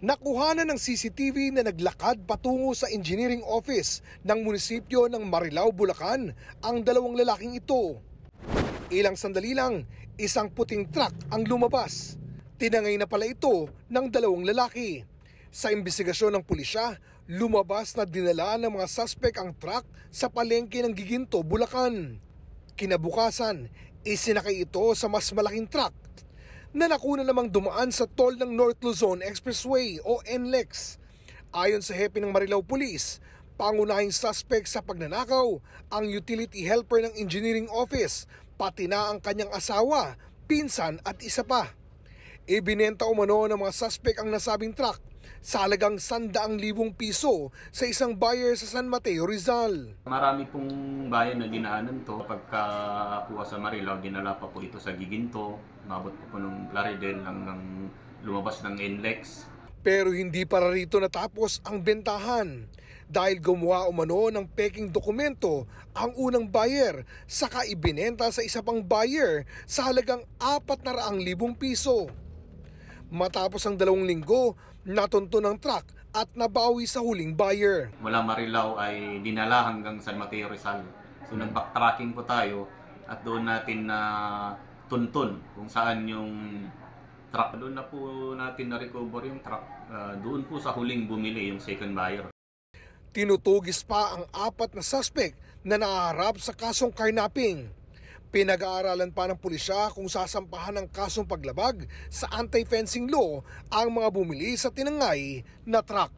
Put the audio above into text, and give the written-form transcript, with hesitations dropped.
Nakuhanan ng CCTV na naglakad patungo sa engineering office ng munisipyo ng Marilao, Bulacan ang dalawang lalaking ito. Ilang sandali lang, isang puting truck ang lumabas. Tinangay na pala ito ng dalawang lalaki. Sa imbestigasyon ng pulisya, lumabas na dinala ng mga suspect ang truck sa palengke ng Giginto, Bulacan. Kinabukasan, isinakay ito sa mas malaking truck na nakuna namang dumaan sa toll ng North Luzon Expressway o NLEX. Ayon sa hepe ng Marilao Police, pangunahing suspect sa pagnanakaw ang utility helper ng engineering office, pati na ang kanyang asawa, pinsan at isa pa. Ibinenta umano ng mga suspect ang nasabing truck sa halagang 100,000 piso sa isang buyer sa San Mateo, Rizal. Marami pong bayan na dinaanan to. Pagkakuha sa Marilao, dinala pa po ito sa Giginto. Umabot po ng Plaridel hanggang lumabas ng NLEX. Pero hindi para rito natapos ang bentahan dahil gumawa umano ng peking dokumento ang unang buyer saka ibinenta sa isa pang buyer sa halagang 400,000 piso. Matapos ang 2 linggo, natunto ng truck at nabawi sa huling buyer. Mula Marilao ay dinala hanggang San Mateo, Rizal. So nag-backtracking po tayo at doon natin na tuntun kung saan yung truck. Doon na po natin na-recover yung truck. Doon po sa huling bumili yung second buyer. Tinutugis pa ang 4 na suspect na naharap sa kasong carnapping. Pinag-aaralan pa ng pulisya kung sasampahan ng kasong paglabag sa anti-fencing law ang mga bumili sa tinangay na truck.